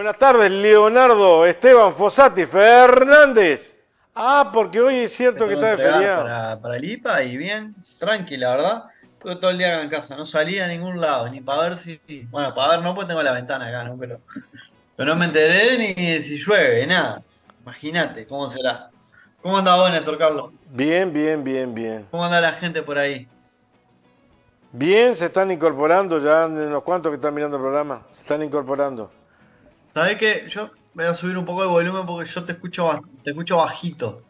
Buenas tardes, Leonardo Esteban Fossati Fernández. Ah, porque hoy es Me cierto que tengo que está de entregar feriado. para el IPA y bien, tranquila, ¿verdad? Estuve todo el día acá en casa, no salía a ningún lado, ni para ver si. Bueno, para ver no, pues tengo la ventana acá, ¿no? Pero no me enteré ni de si llueve, nada. Imagínate, ¿cómo será? ¿Cómo anda vos, Néstor Carlos? Bien, bien, bien, bien. ¿Cómo anda la gente por ahí? Bien, se están incorporando ya unos cuantos que están mirando el programa. Se están incorporando. ¿Sabés qué? Yo voy a subir un poco de volumen porque yo te escucho bajito.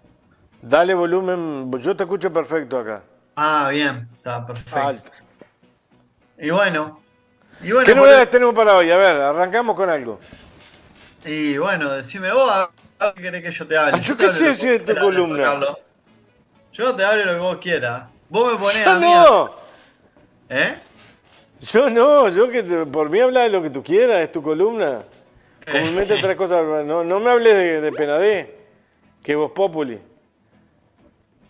Dale volumen, yo te escucho perfecto acá. Ah, bien, está perfecto. Alto. Y bueno, y ¿Qué bueno, por novedades tenemos para hoy? A ver, arrancamos con algo. y bueno, decime vos, a qué querés que yo te Ah, hable. yo Yo te qué hablo lo sé que si vos es tu quieras, Néstor columna. Carlos. Yo te hablo lo que vos quieras. Vos me ponés Yo a mí a... no, ¿Eh? yo no, por mí habla de lo que tú quieras, es tu columna. Comúnmente tres cosas, no, no me hables de Penadé, que vos populi.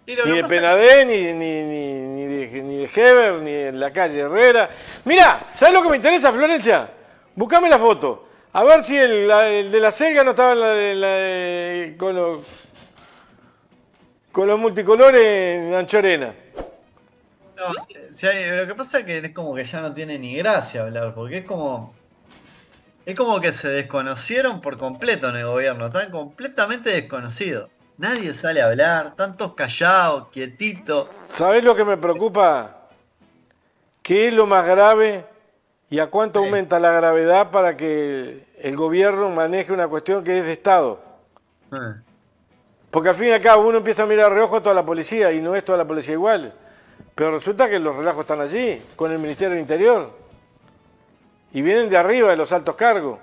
Y lo Ni que de pasa es que Penadé, ni de Heber, ni de la calle Herrera. Mirá, ¿sabes lo que me interesa, Florencia? Buscame la foto. A ver si el de la selga no estaba con los multicolores en Anchorena. no, lo que pasa es que es como que ya no tiene ni gracia hablar, porque es como que se desconocieron por completo en el gobierno, están completamente desconocidos. Nadie sale a hablar, están todos callados, quietitos. ¿Sabés lo que me preocupa? ¿Qué es lo más grave y a cuánto Sí. aumenta la gravedad para que el gobierno maneje una cuestión que es de Estado? Ah. Porque al fin y al cabo uno empieza a mirar de reojo a toda la policía y no es toda la policía igual. Pero resulta que los relajos están allí, con el Ministerio del Interior. Y vienen de arriba, de los altos cargos.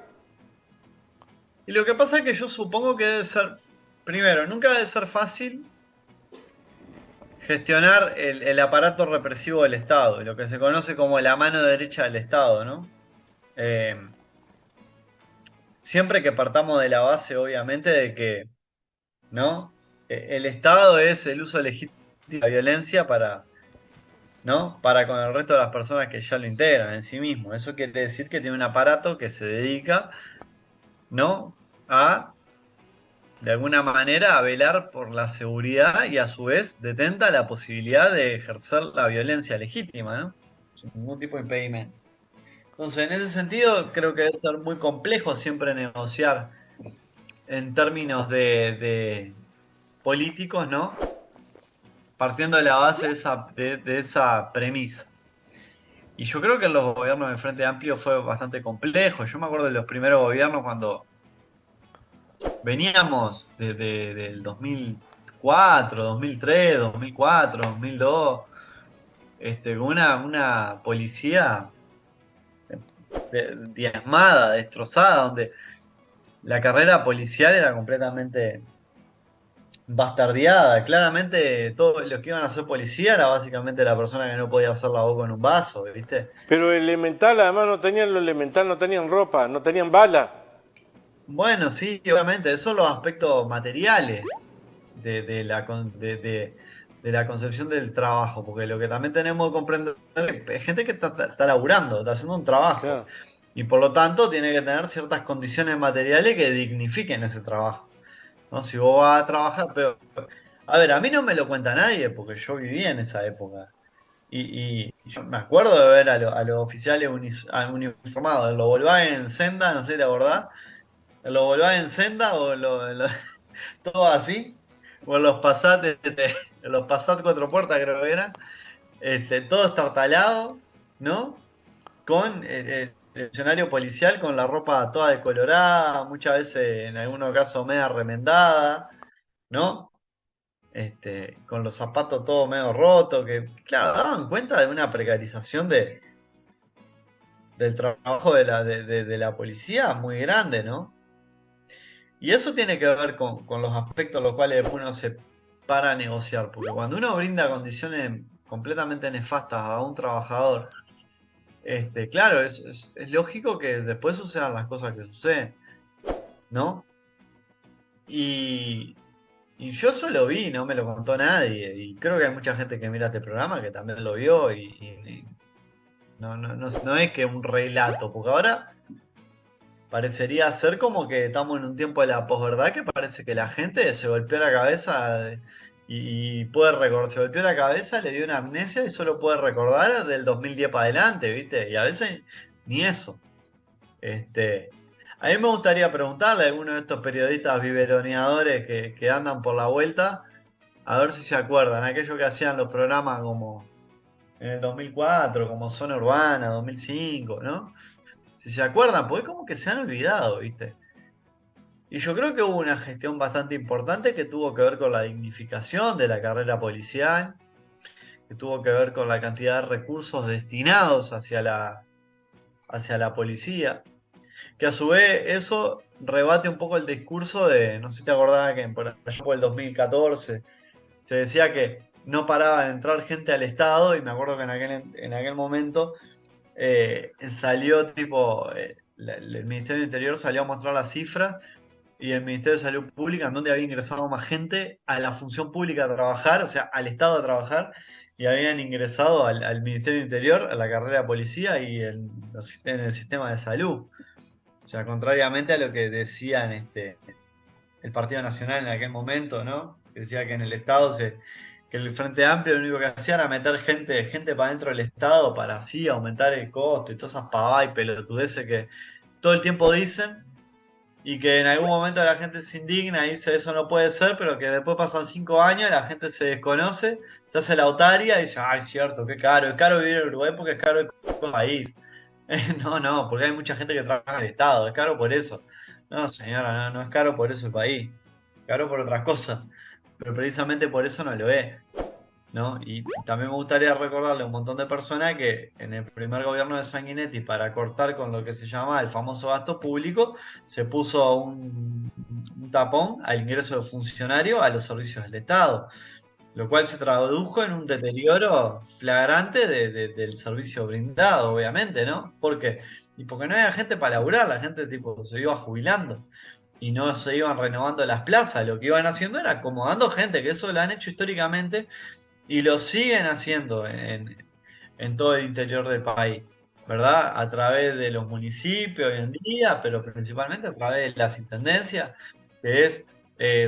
Y lo que pasa es que yo supongo que debe ser, primero, nunca debe ser fácil gestionar el aparato represivo del Estado, lo que se conoce como la mano derecha del Estado, ¿no? Eh, Siempre que partamos de la base, obviamente, de que, ¿no? El Estado es el uso legítimo de la violencia para, ¿no? Para con el resto de las personas que ya lo integran en sí mismo. Eso quiere decir que tiene un aparato que se dedica, ¿no? A, de alguna manera, a velar por la seguridad y a su vez detenta la posibilidad de ejercer la violencia legítima, ¿no? Sin ningún tipo de impedimento. Entonces, en ese sentido, creo que debe ser muy complejo siempre negociar en términos de políticos, ¿no? Partiendo de la base de esa premisa. Y yo creo que en los gobiernos del Frente Amplio fue bastante complejo. Yo me acuerdo de los primeros gobiernos cuando veníamos del 2004, 2003, 2004, 2002, con una policía diezmada, destrozada, donde la carrera policial era completamente bastardeada. Claramente, todos los que iban a ser policía era básicamente la persona que no podía hacer la boca en un vaso, ¿viste? Pero elemental, además no tenían lo elemental, no tenían ropa, no tenían bala. Bueno, sí, obviamente, esos son los aspectos materiales de la concepción del trabajo, porque lo que también tenemos que comprender es que hay gente que está laburando, está haciendo un trabajo, Claro. y por lo tanto tiene que tener ciertas condiciones materiales que dignifiquen ese trabajo, ¿no? Si vos vas a trabajar, pero, a ver, a mí no me lo cuenta nadie, porque yo viví en esa época. Y yo me acuerdo de ver a los oficiales uniformados, en los Volkswagen Senda, no sé si te acordás, en los Volkswagen Senda o todo así, o en los Passat, en los Passat cuatro puertas creo que eran, todo estartalado, ¿no? Con el funcionario policial con la ropa toda decolorada, muchas veces en algunos casos media remendada, ¿no? Con los zapatos todos medio rotos, que claro, daban cuenta de una precarización del trabajo de la policía muy grande, ¿no? Y eso tiene que ver con los aspectos los cuales después uno se para a negociar, porque cuando uno brinda condiciones completamente nefastas a un trabajador, claro, es lógico que después sucedan las cosas que suceden, ¿no? Y, y yo eso lo vi, no me lo contó nadie, y creo que hay mucha gente que mira este programa que también lo vio, y no es que un relato, porque ahora parecería ser como que estamos en un tiempo de la posverdad que parece que la gente se golpeó la cabeza y puede recordar, se golpeó la cabeza, le dio una amnesia y solo puede recordar del 2010 para adelante, ¿viste? Y a veces ni eso. Este, a mí me gustaría preguntarle a alguno de estos periodistas biberoneadores que andan por la vuelta, a ver si se acuerdan, aquellos que hacían los programas como en el 2004, como Zona Urbana, 2005, ¿no? Si se acuerdan, porque como que se han olvidado, ¿viste? Y yo creo que hubo una gestión bastante importante que tuvo que ver con la dignificación de la carrera policial, que tuvo que ver con la cantidad de recursos destinados hacia la policía, que a su vez eso rebate un poco el discurso de, no sé si te acordás que por allá por el 2014 se decía que no paraba de entrar gente al Estado, y me acuerdo que en aquel momento salió tipo, el Ministerio del Interior salió a mostrar las cifras y el Ministerio de Salud Pública en donde había ingresado más gente a la función pública a trabajar, o sea, al Estado a trabajar, y habían ingresado al Ministerio del Interior, a la carrera de policía y en el sistema de salud. O sea, contrariamente a lo que decían el Partido Nacional en aquel momento, ¿no? Que decía que en el Estado que el Frente Amplio lo único que hacía era meter gente para dentro del Estado para así aumentar el costo y todas esas pavadas y pelotudeces que todo el tiempo dicen, y que en algún momento la gente se indigna y dice eso no puede ser, pero que después pasan 5 años, la gente se desconoce, se hace la otaria y dice, ay, es cierto, qué caro, es caro vivir en Uruguay porque es caro el país. No, no, porque hay mucha gente que trabaja en el Estado, es caro por eso. No, señora, no, no es caro por eso el país, es caro por otras cosas, pero precisamente por eso no lo es, ¿no? Y también me gustaría recordarle a un montón de personas que en el primer gobierno de Sanguinetti, para cortar con lo que se llama el famoso gasto público, se puso un tapón al ingreso de funcionarios a los servicios del Estado, lo cual se tradujo en un deterioro flagrante del servicio brindado, obviamente, ¿no? ¿Por qué? Y porque no había gente para laburar, la gente tipo se iba jubilando y no se iban renovando las plazas, lo que iban haciendo era acomodando gente, que eso lo han hecho históricamente y lo siguen haciendo en todo el interior del país, ¿verdad? A través de los municipios hoy en día, pero principalmente a través de las intendencias, que es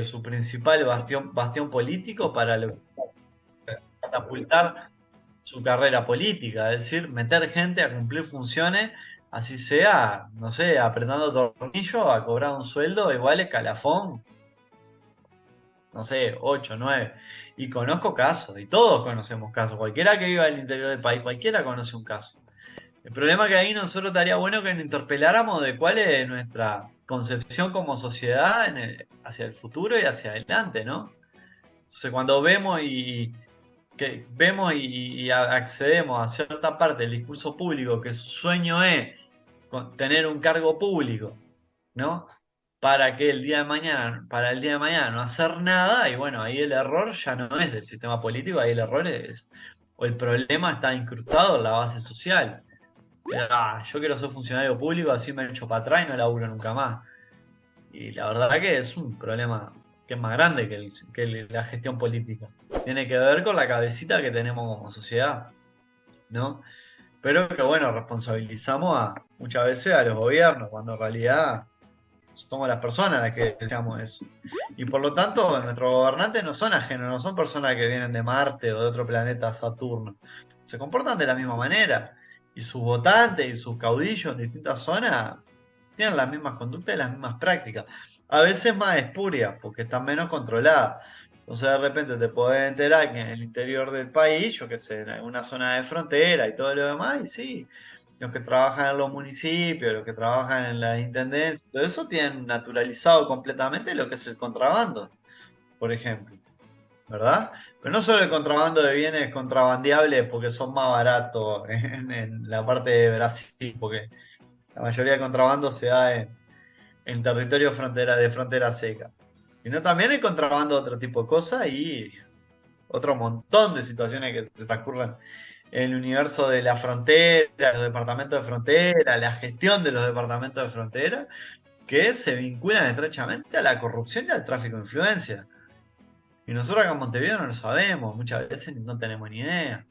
su principal bastión político para catapultar su carrera política, es decir, meter gente a cumplir funciones, así sea, no sé, apretando tornillos a cobrar un sueldo igual escalafón, no sé, 8 9. Y conozco casos, y todos conocemos casos. Cualquiera que viva en el interior del país, cualquiera conoce un caso. El problema es que ahí nosotros estaría bueno que nos interpeláramos de cuál es nuestra concepción como sociedad hacia el futuro y hacia adelante, ¿no? Entonces, cuando vemos y accedemos a cierta parte del discurso público que su sueño es tener un cargo público, ¿no? Para que para el día de mañana no hacer nada, y bueno, ahí el error ya no es del sistema político, ahí el error o el problema está incrustado en la base social. Yo quiero ser funcionario público, así me echo para atrás y no laburo nunca más. Y la verdad que es un problema que es más grande que la gestión política. Tiene que ver con la cabecita que tenemos como sociedad, ¿no? Pero que bueno, responsabilizamos muchas veces a los gobiernos, cuando en realidad somos las personas las que deseamos eso. Y por lo tanto, nuestros gobernantes no son ajenos, no son personas que vienen de Marte o de otro planeta Saturno. Se comportan de la misma manera. Y sus votantes y sus caudillos en distintas zonas tienen las mismas conductas y las mismas prácticas. A veces más espurias, porque están menos controladas. Entonces de repente te podés enterar que en el interior del país, yo qué sé, en alguna zona de frontera y todo lo demás, y sí, los que trabajan en los municipios, los que trabajan en la intendencia, todo eso tienen naturalizado completamente lo que es el contrabando, por ejemplo, ¿verdad? Pero no solo el contrabando de bienes contrabandeables porque son más baratos en la parte de Brasil, porque la mayoría del contrabando se da en territorio de frontera seca, sino también el contrabando de otro tipo de cosas y otro montón de situaciones que se transcurren el universo de la frontera, los departamentos de frontera, la gestión de los departamentos de frontera, que se vinculan estrechamente a la corrupción y al tráfico de influencia. Y nosotros acá en Montevideo no lo sabemos, muchas veces no tenemos ni idea.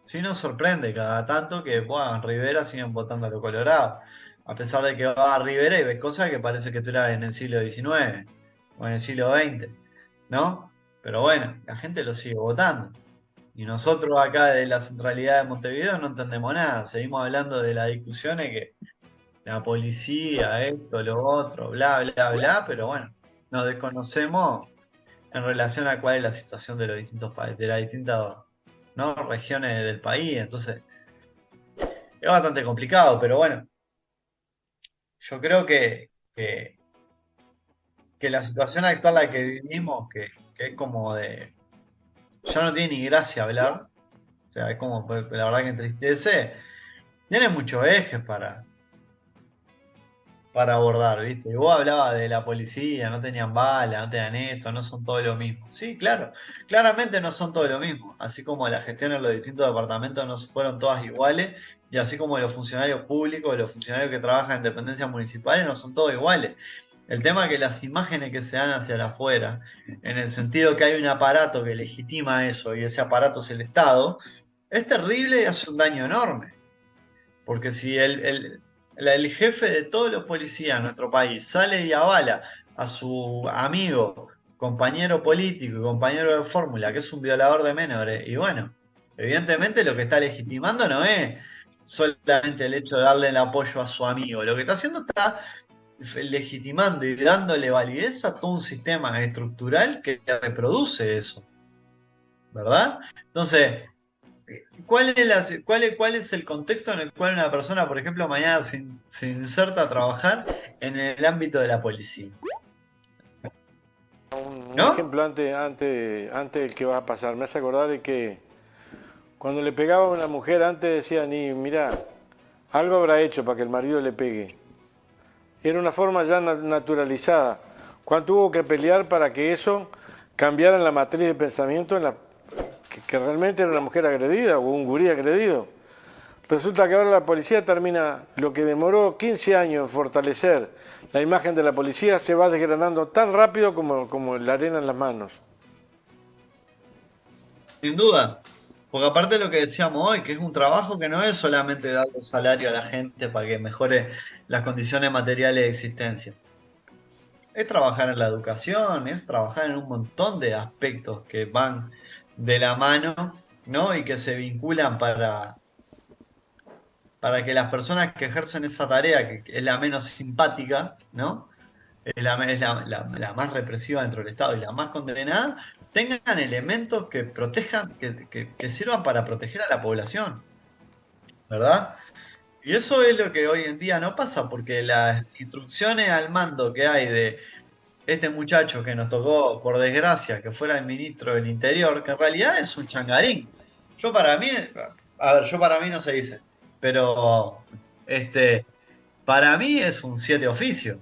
Sí nos sorprende cada tanto que, bueno, en Rivera siguen votando a los colorados. A pesar de que vas a Rivera y ves cosas que parece que tú eras en el siglo XIX o en el siglo XX, ¿no? Pero bueno, la gente lo sigue votando. Y nosotros acá de la centralidad de Montevideo no entendemos nada. Seguimos hablando de las discusiones que la policía, esto, lo otro, bla, bla, bla, pero bueno, nos desconocemos en relación a cuál es la situación de los distintos países, de las distintas, ¿no?, regiones del país. Entonces, es bastante complicado, pero bueno, yo creo que la situación actual en la que vivimos, que es como de, ya no tiene ni gracia hablar, o sea, es como, pues, la verdad que entristece, tiene muchos ejes para abordar, ¿viste? Y vos hablabas de la policía, no tenían balas, no tenían esto, no son todos lo mismo. Sí, claro, claramente no son todos lo mismo, así como la gestión en los distintos departamentos no fueron todas iguales, y así como los funcionarios públicos, los funcionarios que trabajan en dependencias municipales no son todos iguales. El tema es que las imágenes que se dan hacia el afuera, en el sentido que hay un aparato que legitima eso, y ese aparato es el Estado, es terrible y hace un daño enorme. Porque si el jefe de todos los policías en nuestro país sale y avala a su amigo, compañero político y compañero de fórmula, que es un violador de menores, y bueno, evidentemente lo que está legitimando no es solamente el hecho de darle el apoyo a su amigo, lo que está haciendo está legitimando y dándole validez a todo un sistema estructural que reproduce eso, ¿verdad? Entonces, cuál es el contexto en el cual una persona, por ejemplo, mañana se inserta a trabajar en el ámbito de la policía? Un ¿No? ejemplo antes del que va a pasar. Me hace acordar de que cuando le pegaba a una mujer antes decían, y mira, algo habrá hecho para que el marido le pegue. Era una forma ya naturalizada. ¿Cuánto hubo que pelear para que eso cambiara en la matriz de pensamiento que realmente era una mujer agredida o un gurí agredido? Resulta que ahora la policía termina, lo que demoró 15 años en fortalecer la imagen de la policía, se va desgranando tan rápido como la arena en las manos. Sin duda. Porque aparte de lo que decíamos hoy, que es un trabajo que no es solamente darle salario a la gente para que mejore las condiciones materiales de existencia. Es trabajar en la educación, es trabajar en un montón de aspectos que van de la mano, ¿no? Y que se vinculan para que las personas que ejercen esa tarea, que es la menos simpática, ¿no? Es la más represiva dentro del Estado y la más condenada, tengan elementos que protejan, que sirvan para proteger a la población, ¿verdad? Y eso es lo que hoy en día no pasa, porque las instrucciones al mando que hay de este muchacho que nos tocó, por desgracia, que fuera el ministro del Interior, que en realidad es un changarín. Yo para mí, a ver, yo para mí no se dice, pero este, para mí es un siete oficio.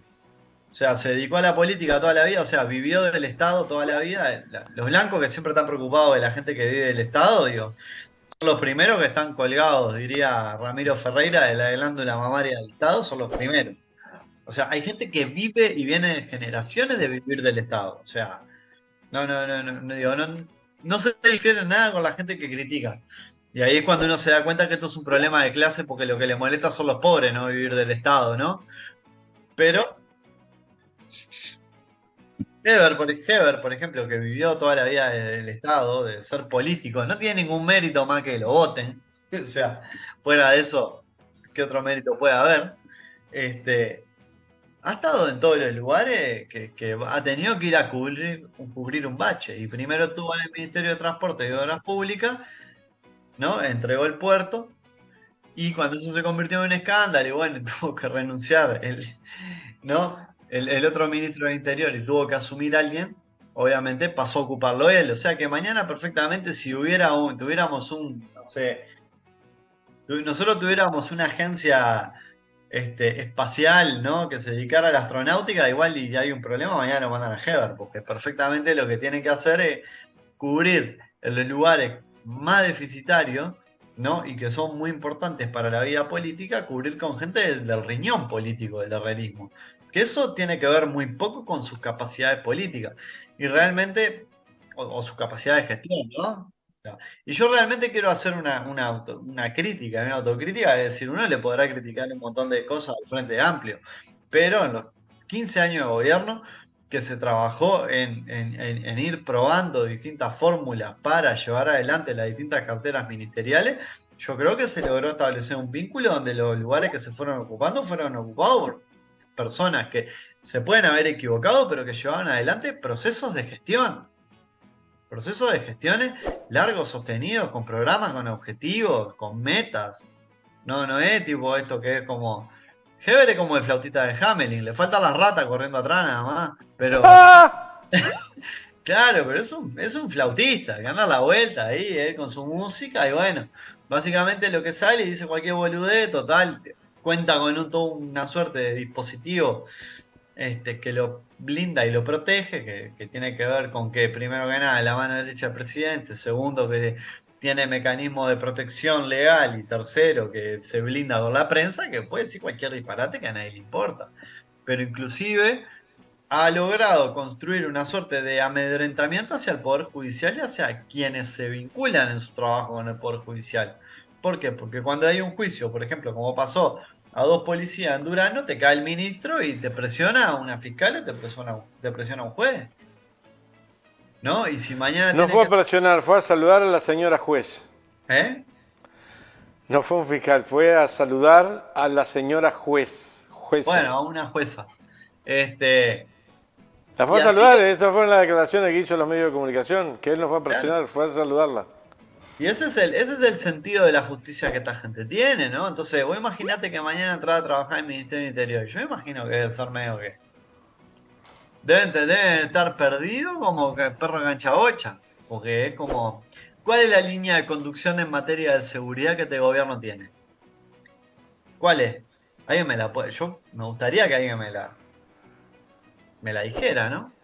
O sea, se dedicó a la política toda la vida, o sea, vivió del Estado toda la vida. Los blancos que siempre están preocupados de la gente que vive del Estado, digo, son los primeros que están colgados, diría Ramiro Ferreira, de la glándula mamaria del Estado, son los primeros. O sea, hay gente que vive y viene de generaciones de vivir del Estado. O sea, no se difiere en nada con la gente que critica. Y ahí es cuando uno se da cuenta que esto es un problema de clase porque lo que le molesta son los pobres, no vivir del Estado, ¿no? Pero Heber, por ejemplo, que vivió toda la vida del Estado, de ser político, no tiene ningún mérito más que lo voten. O sea, fuera de eso, ¿qué otro mérito puede haber? Este, ha estado en todos los lugares que ha tenido que ir a cubrir un bache. Y primero estuvo en el Ministerio de Transporte y Obras Públicas, ¿no? Entregó el puerto. Y cuando eso se convirtió en un escándalo, y bueno, tuvo que renunciar ¿no? El otro ministro del Interior y tuvo que asumir a alguien, obviamente pasó a ocuparlo él. O sea que mañana perfectamente si tuviéramos no sé, nosotros tuviéramos una agencia espacial, ¿no?, que se dedicara a la astronáutica, igual y hay un problema, mañana lo mandan a Heber, porque perfectamente lo que tiene que hacer es cubrir en los lugares más deficitarios, ¿no?, y que son muy importantes para la vida política, cubrir con gente del riñón político, del realismo. Que eso tiene que ver muy poco con sus capacidades políticas. Y realmente, o sus capacidades de gestión, ¿no? Y yo realmente quiero hacer una crítica, una autocrítica, es decir, uno le podrá criticar un montón de cosas al Frente Amplio, pero en los 15 años de gobierno que se trabajó en ir probando distintas fórmulas para llevar adelante las distintas carteras ministeriales, yo creo que se logró establecer un vínculo donde los lugares que se fueron ocupados por personas que se pueden haber equivocado, pero que llevaban adelante procesos de gestiones largos, sostenidos, con programas, con objetivos, con metas. No es tipo esto que es como. Heber es como el flautista de Hamelin, le falta la rata corriendo atrás nada más. Pero, ¡Ah! claro, pero es un flautista que anda a la vuelta ahí, él con su música, y bueno, básicamente lo que sale y dice cualquier boludez, total, cuenta con toda una suerte de dispositivo que lo blinda y lo protege, que tiene que ver con que, primero que nada, la mano derecha del presidente, segundo, que tiene mecanismos de protección legal, y tercero, que se blinda con la prensa, que puede decir cualquier disparate que a nadie le importa. Pero inclusive ha logrado construir una suerte de amedrentamiento hacia el Poder Judicial y hacia quienes se vinculan en su trabajo con el Poder Judicial. ¿Por qué? Porque cuando hay un juicio, por ejemplo, como pasó a dos policías en Durano, te cae el ministro y te presiona a una fiscal o te presiona a un juez. ¿No? Y si mañana No tiene fue que. a presionar, fue a saludar a la señora juez. ¿Eh? No fue un fiscal, fue a saludar a la señora jueza. Bueno, a una jueza. Este, La fue y a así saludar, estas fueron las declaraciones que hizo los medios de comunicación, que él no fue a claro. presionar, fue a saludarla. Y ese es el sentido de la justicia que esta gente tiene, ¿no? Entonces, vos imaginate que mañana entras a trabajar en el Ministerio del Interior. Yo me imagino que debe ser medio que. Deben estar perdidos como que perro engancha bocha. Porque es como. ¿Cuál es la línea de conducción en materia de seguridad que este gobierno tiene? ¿Cuál es? Alguien me la puede. Yo me gustaría que alguien me la dijera, ¿no?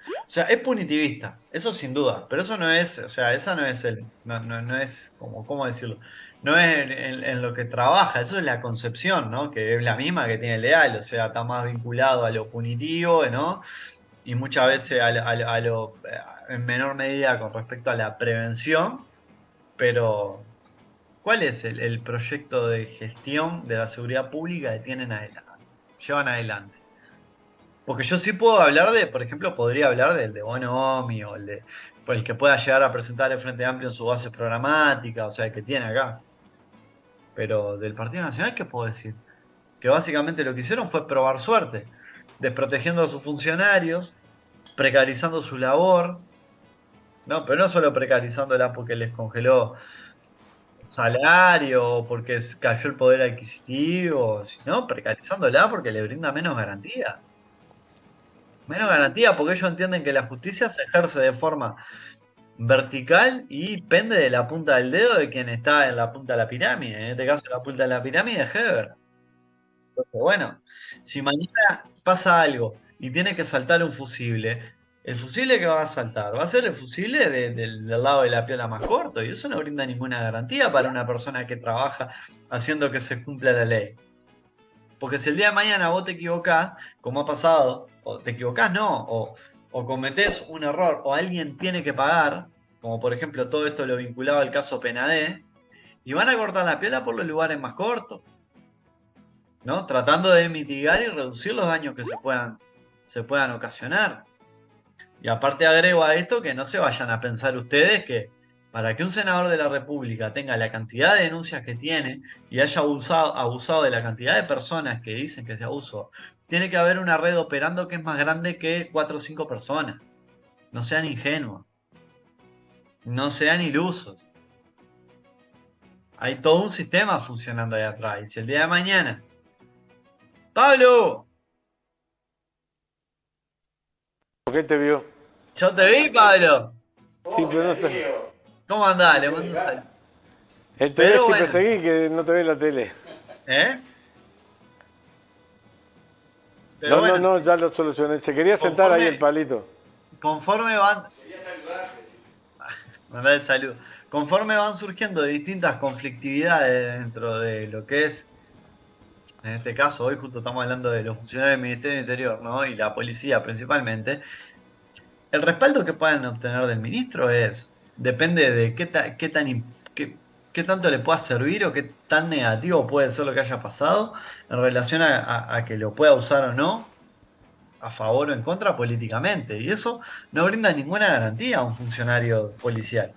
O sea, es punitivista, eso sin duda, pero eso no es, o sea, esa no es no es, como, ¿cómo decirlo? No es en lo que trabaja, eso es la concepción, ¿no? Que es la misma que tiene Leal, o sea, está más vinculado a lo punitivo, ¿no? Y muchas veces en menor medida con respecto a la prevención, pero ¿cuál es el proyecto de gestión de la seguridad pública que llevan adelante? Porque yo sí puedo hablar por ejemplo, podría hablar del de Bonomi o por el que pueda llegar a presentar el Frente Amplio en su base programática, o sea, el que tiene acá. Pero del Partido Nacional, ¿qué puedo decir? Que básicamente lo que hicieron fue probar suerte, desprotegiendo a sus funcionarios, precarizando su labor, ¿no? Pero no solo precarizándola porque les congeló salario o porque cayó el poder adquisitivo, sino precarizándola porque le brinda menos garantía. Menos garantía porque ellos entienden que la justicia se ejerce de forma vertical y pende de la punta del dedo de quien está en la punta de la pirámide. En este caso, la punta de la pirámide es Heber. Entonces, bueno, si mañana pasa algo y tiene que saltar un fusible, ¿el fusible que va a saltar? Va a ser el fusible del lado de la piola más corto, y eso no brinda ninguna garantía para una persona que trabaja haciendo que se cumpla la ley. Porque si el día de mañana vos te equivocás, como ha pasado, o te equivocás no, o cometés un error, o alguien tiene que pagar, como por ejemplo todo esto lo vinculado al caso Penadé, y van a cortar la piola por los lugares más cortos, ¿no? Tratando de mitigar y reducir los daños que se puedan ocasionar. Y aparte agrego a esto que no se vayan a pensar ustedes que para que un senador de la República tenga la cantidad de denuncias que tiene y haya abusado de la cantidad de personas que dicen que se abusó, tiene que haber una red operando que es más grande que 4 o 5 personas. No sean ingenuos, no sean ilusos. Hay todo un sistema funcionando ahí atrás. Y si el día de mañana, Pablo, ¿Por qué te vio? yo te vi, Pablo. Sí, pero no está. ¿Cómo andás? Le mando un saludo. El TV Pero siempre bueno, seguí que no te ve la tele. ¿eh? Pero No, no, bueno, no, ya lo solucioné. Se quería sentar ahí el conforme, palito. conforme van, mandar el saludo, conforme van surgiendo distintas conflictividades dentro de lo que es, en este caso, hoy justo estamos hablando de los funcionarios del Ministerio del Interior, ¿no? Y la policía principalmente, el respaldo que puedan obtener del ministro es depende de qué tanto le pueda servir o qué tan negativo puede ser lo que haya pasado en relación a que lo pueda usar o no, a favor o en contra políticamente. Y eso no brinda ninguna garantía a un funcionario policial.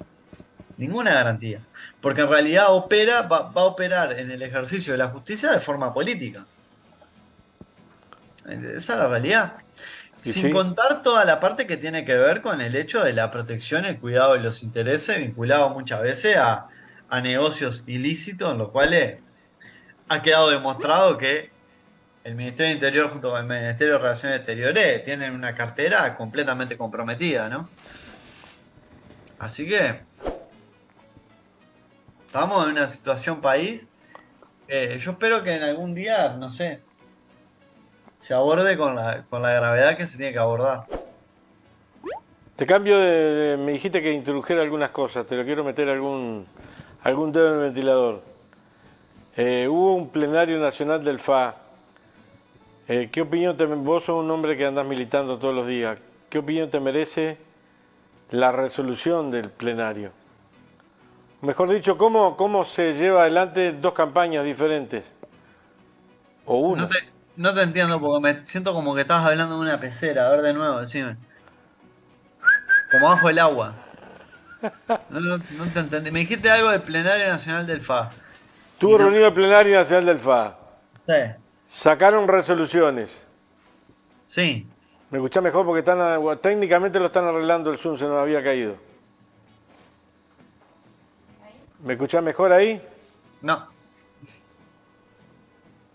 Ninguna garantía. Porque en realidad va a operar en el ejercicio de la justicia de forma política. Esa es la realidad. Y Sin sí, contar toda la parte que tiene que ver con el hecho de la protección y el cuidado de los intereses, vinculado muchas veces a negocios ilícitos, en los cuales ha quedado demostrado que el Ministerio del Interior junto con el Ministerio de Relaciones Exteriores tienen una cartera completamente comprometida, ¿no? Así que estamos en una situación país. Yo espero que en algún día, no sé, se aborde con la gravedad que se tiene que abordar. te cambio me dijiste que introdujera algunas cosas, te lo quiero meter algún dedo en el ventilador. Hubo un plenario nacional del FA. ¿Qué opinión vos sos un hombre que andás militando todos los días? ¿Qué opinión te merece la resolución del plenario? Mejor dicho, ¿cómo se lleva adelante dos campañas diferentes? O No una. te, no te entiendo porque me siento como que estabas hablando de una pecera. A ver de nuevo, decime. Como bajo el agua. No te entendí. Me dijiste algo del plenario nacional del FA. Y Estuvo no. reunido el plenario nacional del FA. Sí, Sacaron resoluciones. sí. Me escuchás mejor porque técnicamente lo están arreglando, el Zoom se nos había caído. ¿Me escuchás mejor ahí? No.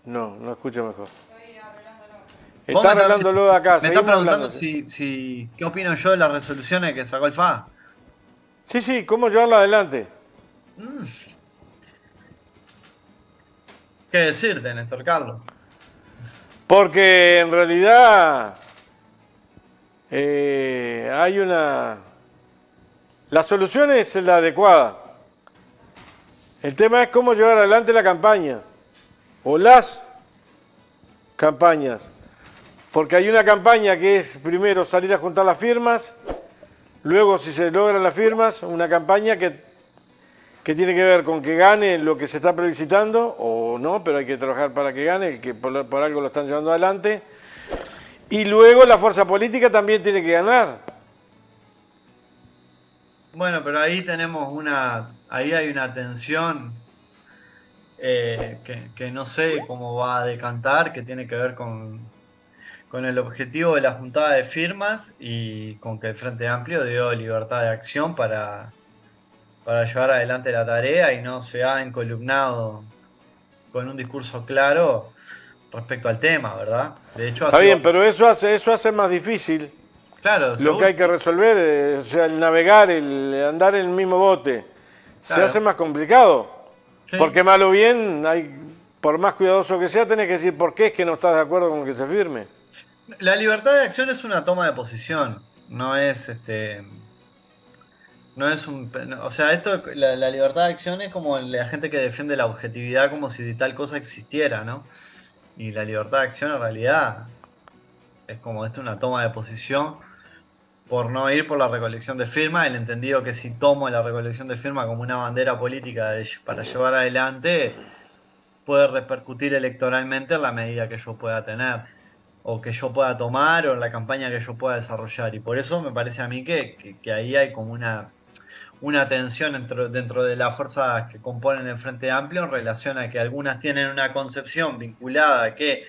No, no escucho mejor. Vos Está arreglándolo de acá, me estás seguimos preguntando hablando. si qué opino yo de las resoluciones que sacó el FA. Sí, sí, ¿cómo llevarlo adelante? Mm, ¿Qué decirte, Néstor Carlos? Porque en realidad hay una... La solución es la adecuada. El tema es cómo llevar adelante la campaña o las campañas. Porque hay una campaña que es primero salir a juntar las firmas, luego si se logran las firmas, una campaña que tiene que ver con que gane lo que se está plebiscitando, o no, pero hay que trabajar para que gane, el que por algo lo están llevando adelante. Y luego la fuerza política también tiene que ganar. Bueno, pero ahí hay una tensión que no sé cómo va a decantar, que tiene que ver con el objetivo de la juntada de firmas y con que el Frente Amplio dio libertad de acción para llevar adelante la tarea y no se ha encolumnado con un discurso claro respecto al tema, ¿verdad? De hecho, ha Está sido, bien, pero eso hace más difícil claro, lo que seguro, hay que resolver, o sea, el navegar, el andar en el mismo bote, se hace claro, más complicado. sí. Porque mal o bien, por más cuidadoso que sea, tenés que decir por qué es que no estás de acuerdo con que se firme. La libertad de acción es una toma de posición, o sea, la libertad de acción es como la gente que defiende la objetividad como si tal cosa existiera, ¿no? Y la libertad de acción en realidad es como una toma de posición por no ir por la recolección de firmas, el entendido que si tomo la recolección de firmas como una bandera política para llevar adelante, puede repercutir electoralmente en la medida que yo pueda tener, o que yo pueda tomar, o en la campaña que yo pueda desarrollar. Y por eso me parece a mí que ahí hay como una tensión dentro de las fuerzas que componen el Frente Amplio en relación a que algunas tienen una concepción vinculada a que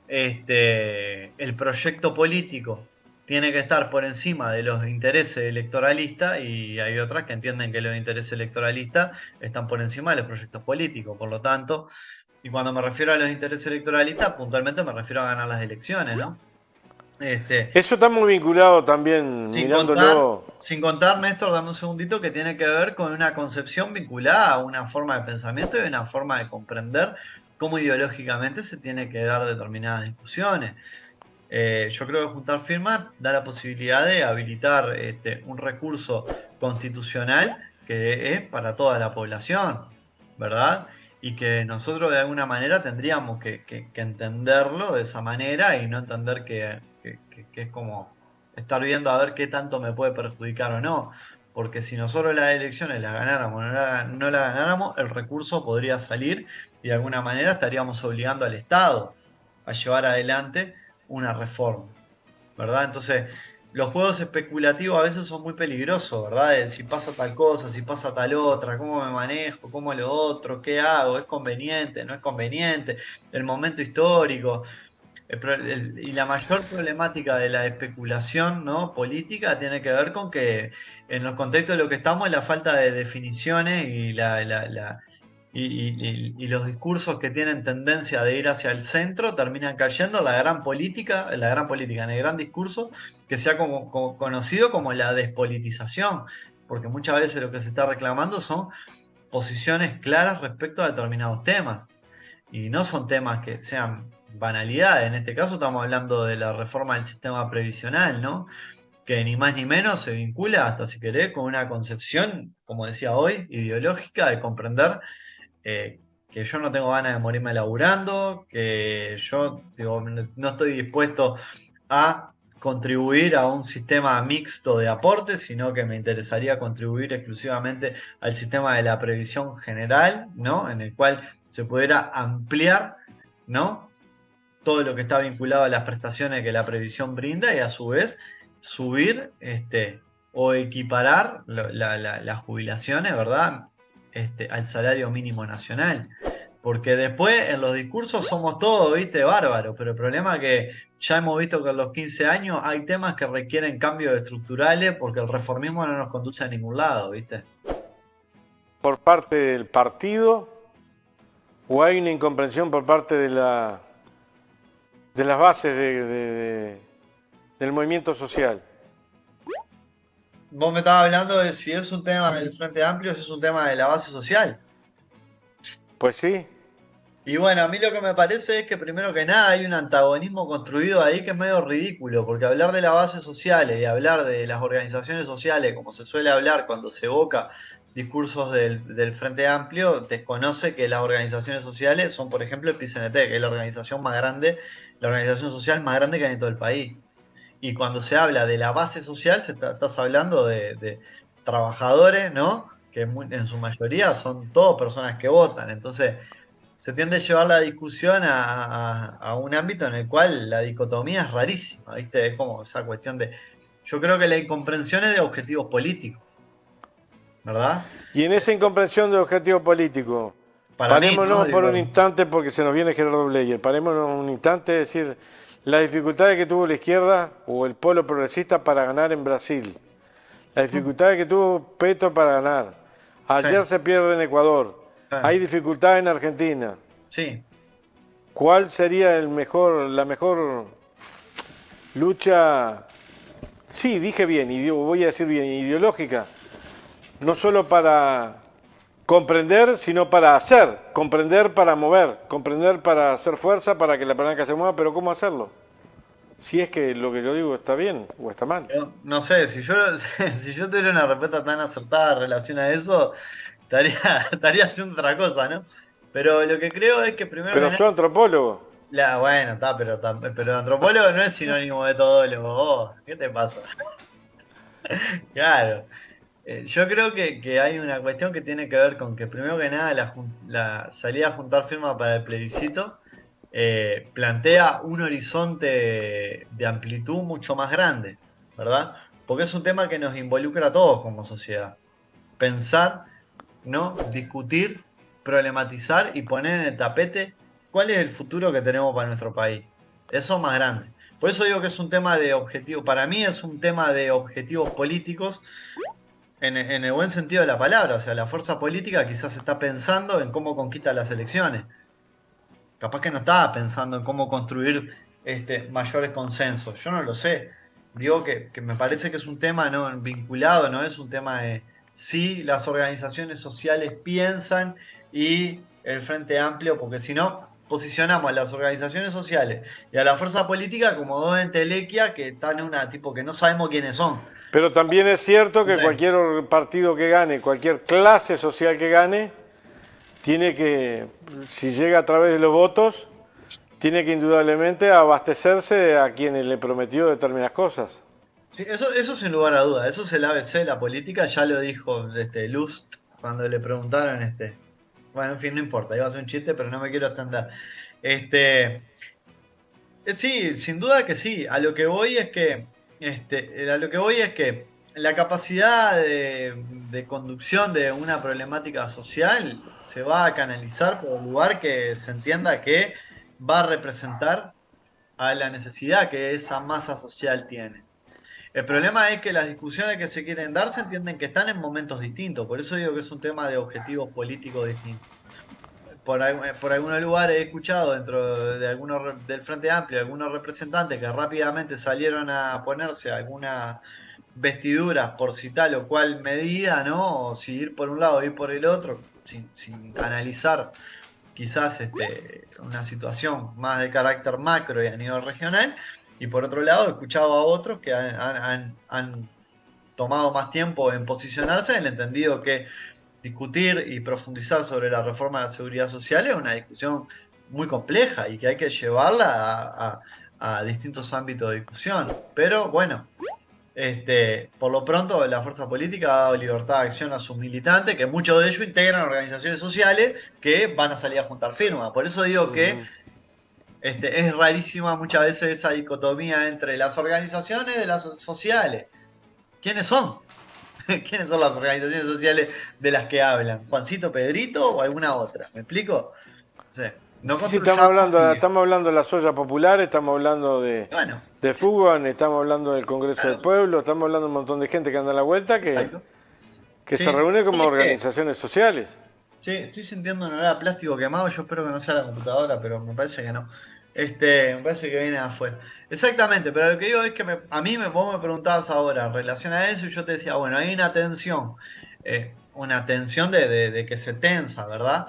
el proyecto político tiene que estar por encima de los intereses electoralistas y hay otras que entienden que los intereses electoralistas están por encima de los proyectos políticos. Por lo tanto, y cuando me refiero a los intereses electoralistas, puntualmente me refiero a ganar las elecciones, ¿no? Este, Eso está muy vinculado también, sin contar, mirándolo. sin contar, Néstor, dame un segundito, que tiene que ver con una concepción vinculada a una forma de pensamiento y una forma de comprender cómo ideológicamente se tiene que dar determinadas discusiones. Yo creo que juntar firmas da la posibilidad de habilitar un recurso constitucional que es para toda la población, ¿verdad? Y que nosotros de alguna manera tendríamos que entenderlo de esa manera y no entender que es como estar viendo a ver qué tanto me puede perjudicar o no. porque si nosotros las elecciones las ganáramos o no las ganáramos, el recurso podría salir y de alguna manera estaríamos obligando al Estado a llevar adelante una reforma, ¿verdad? Entonces, los juegos especulativos a veces son muy peligrosos, ¿verdad? De si pasa tal cosa, si pasa tal otra, cómo me manejo, cómo lo otro, qué hago, es conveniente, no es conveniente, el momento histórico. Y la mayor problemática de la especulación, ¿no?, política tiene que ver con que en los contextos de lo que estamos es la falta de definiciones y los discursos que tienen tendencia de ir hacia el centro terminan cayendo en la gran política, en el gran discurso que se ha conocido como la despolitización, porque muchas veces lo que se está reclamando son posiciones claras respecto a determinados temas. Y no son temas que sean banalidades. En este caso estamos hablando de la reforma del sistema previsional, ¿no? Que ni más ni menos se vincula, hasta si querés, con una concepción, como decía hoy, ideológica de comprender que yo no tengo ganas de morirme laburando, que yo digo, no estoy dispuesto a contribuir a un sistema mixto de aportes, sino que me interesaría contribuir exclusivamente al sistema de la previsión general, ¿no? En el cual se pudiera ampliar, ¿no?, todo lo que está vinculado a las prestaciones que la previsión brinda y a su vez subir o equiparar las jubilaciones, ¿verdad? Al salario mínimo nacional. Porque después en los discursos somos todos, viste, bárbaros, pero el problema es que ya hemos visto que en los 15 años hay temas que requieren cambios estructurales porque el reformismo no nos conduce a ningún lado, viste. ¿Por parte del partido o hay una incomprensión por parte de las bases del movimiento social? Vos me estabas hablando de si es un tema del Frente Amplio o si es un tema de la base social. Pues sí. Y bueno, a mí lo que me parece es que primero que nada hay un antagonismo construido ahí que es medio ridículo, porque hablar de las bases sociales y hablar de las organizaciones sociales, como se suele hablar cuando se evoca discursos del Frente Amplio, desconoce que las organizaciones sociales son, por ejemplo, el PCNT, que es la organización más grande, la organización social más grande que hay en todo el país. Y cuando se habla de la base social, estás hablando de trabajadores, ¿no? Que en su mayoría son todas personas que votan. Entonces, se tiende a llevar la discusión a un ámbito en el cual la dicotomía es rarísima, ¿viste? Es como esa cuestión de... Yo creo que la incomprensión es de objetivos políticos, ¿verdad? Y en esa incomprensión de objetivo político, Para mí, ¿no? parémonos por un instante, porque se nos viene Gerardo Bleyer, parémonos un instante, decir, las dificultades que tuvo la izquierda o el polo progresista para ganar en Brasil, las dificultades que tuvo Petro para ganar, ayer Sí, se pierde en Ecuador, sí, hay dificultades en Argentina. sí. ¿Cuál sería la mejor lucha? Sí, dije bien, voy a decir bien, ideológica, no solo para comprender, sino para hacer, comprender para mover, comprender para hacer fuerza, para que la palanca se mueva, pero ¿cómo hacerlo? Si es que lo que yo digo está bien o está mal. Yo no sé, si yo, si yo tuviera una respuesta tan acertada en relación a eso, estaría, estaría haciendo otra cosa, ¿no? Pero lo que creo es que primero que Pero nada, soy antropólogo. bueno, está, pero antropólogo no es sinónimo de todólogo, vos, ¿qué te pasa? Claro. Yo creo que hay una cuestión que tiene que ver con que primero que nada la salida a juntar firmas para el plebiscito plantea un horizonte de amplitud mucho más grande, ¿verdad? Porque es un tema que nos involucra a todos como sociedad. Pensar, ¿no? Discutir, problematizar y poner en el tapete cuál es el futuro que tenemos para nuestro país. Eso más grande. Por eso digo que es un tema de objetivos, para mí es un tema de objetivos políticos en el buen sentido de la palabra. O sea, la fuerza política quizás está pensando en cómo conquista las elecciones. Capaz que no estaba pensando en cómo construir mayores consensos. Yo no lo sé. Digo que me parece que es un tema no vinculado, no es un tema de si las organizaciones sociales piensan y el Frente Amplio, porque si no, posicionamos a las organizaciones sociales y a la fuerza política como dos entelequias que están en una tipo que no sabemos quiénes son. Pero también es cierto que Entonces, cualquier partido que gane, cualquier clase social que gane, tiene que, si llega a través de los votos, tiene que indudablemente abastecerse a quienes le prometió determinadas cosas. Sí, eso sin lugar a duda, eso es el ABC de la política, ya lo dijo Lust cuando le preguntaron, bueno, en fin, no importa, iba a hacer un chiste, pero no me quiero extender. Este, sí, sin duda que sí. A lo que voy es que la capacidad de conducción de una problemática social se va a canalizar por el lugar que se entienda que va a representar a la necesidad que esa masa social tiene. El problema es que las discusiones que se quieren dar se entienden que están en momentos distintos, por eso digo que es un tema de objetivos políticos distintos. Por algunos lugares he escuchado dentro de algunos del Frente Amplio, algunos representantes que rápidamente salieron a ponerse algunas vestiduras por si tal o cual medida, ¿no? O si ir por un lado o ir por el otro, sin analizar quizás una situación más de carácter macro y a nivel regional. Y por otro lado, he escuchado a otros que han tomado más tiempo en posicionarse, en el entendido que discutir y profundizar sobre la reforma de la seguridad social es una discusión muy compleja y que hay que llevarla a distintos ámbitos de discusión. Pero bueno, por lo pronto la fuerza política ha dado libertad de acción a sus militantes, que muchos de ellos integran organizaciones sociales que van a salir a juntar firmas. Por eso digo que es rarísima muchas veces esa dicotomía entre las organizaciones de las sociales. ¿Quiénes son? ¿Quiénes son las organizaciones sociales de las que hablan? ¿Juancito Pedrito o alguna otra? ¿Me explico? Sí. No Sí, sí, construyamos. estamos hablando de las ollas populares, estamos hablando Bueno, de fútbol, estamos hablando del Congreso del claro, Pueblo, estamos hablando de un montón de gente que anda a la vuelta exacto. que se Sí. reúne como ¿Sabes qué? organizaciones sociales. Sí, estoy sintiendo un olor a plástico quemado. Yo espero que no sea la computadora, pero me parece que no. Me parece que viene de afuera. Exactamente, pero lo que digo es que vos me preguntabas ahora en relación a eso y yo te decía, bueno, hay una tensión de que se tensa, ¿verdad?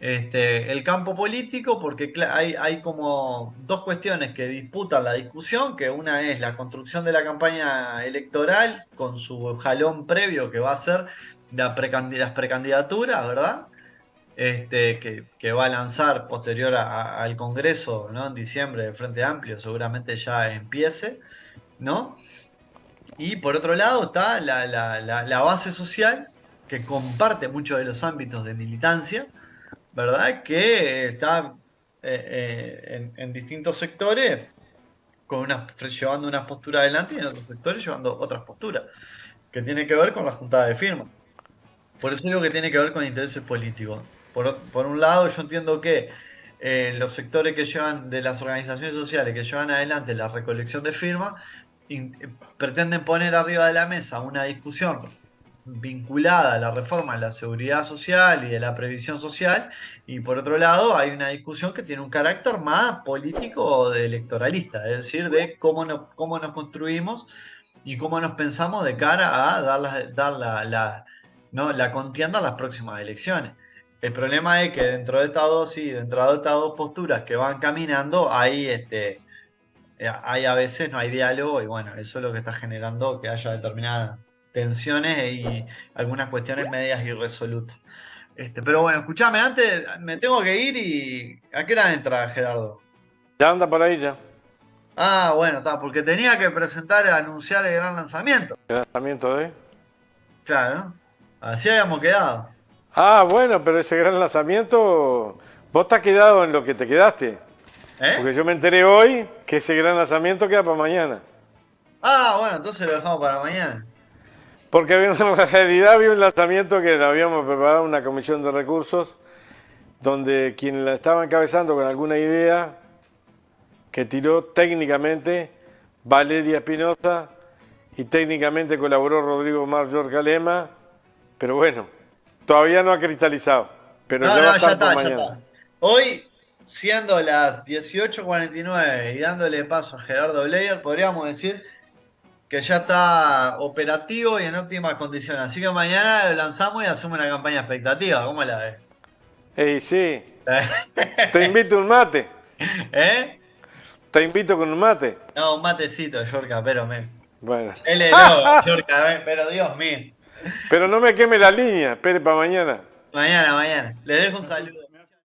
El campo político, porque hay como dos cuestiones que disputan la discusión, que una es la construcción de la campaña electoral con su jalón previo que va a ser las precandidaturas, ¿verdad? Que va a lanzar posterior al Congreso, ¿no? En diciembre del Frente Amplio, seguramente ya empiece, ¿no? Y por otro lado está la base social, que comparte muchos de los ámbitos de militancia, ¿verdad? Que está en distintos sectores llevando unas posturas adelante y en otros sectores llevando otras posturas, que tiene que ver con la juntada de firmas. Por eso digo que tiene que ver con intereses políticos. Por un lado, yo entiendo que los sectores que llevan, de las organizaciones sociales que llevan adelante la recolección de firmas, pretenden poner arriba de la mesa una discusión vinculada a la reforma de la seguridad social y de la previsión social, y por otro lado hay una discusión que tiene un carácter más político o de electoralista, es decir, de cómo nos construimos y cómo nos pensamos de cara a dar la contienda a las próximas elecciones. El problema es que dentro de estas dos posturas que van caminando, hay a veces no hay diálogo y bueno, eso es lo que está generando que haya determinadas tensiones y algunas cuestiones medias irresolutas. Pero bueno, escúchame, antes me tengo que ir y ¿a qué hora entra Gerardo? Ya anda por ahí ya. Ah, bueno, está, porque tenía que anunciar el gran lanzamiento. El lanzamiento de... Claro, ¿no? Así habíamos quedado. Ah, bueno, pero ese gran lanzamiento, vos te has quedado en lo que te quedaste. ¿Eh? Porque yo me enteré hoy que ese gran lanzamiento queda para mañana. Ah, bueno, entonces lo dejamos para mañana. Porque en realidad había un lanzamiento que lo habíamos preparado una comisión de recursos, donde quien la estaba encabezando con alguna idea que tiró técnicamente Valeria Espinosa y técnicamente colaboró Rodrigo Mayor Calema, pero bueno, todavía no ha cristalizado, pero No, ya va a no, ya estar por está, ya mañana. está. Hoy, siendo las 18:49 y dándole paso a Gerardo Bleyer, podríamos decir que ya está operativo y en óptimas condiciones. Así que mañana lo lanzamos y hacemos una campaña expectativa. ¿Cómo la ves? Ey, sí, te invito a un mate, ¿Eh? te invito con un mate. No, un matecito, Yorka, pero Bueno, él es no, Yorka, pero Dios mío. pero no me queme la línea, espere para mañana. Mañana. Le dejo un saludo.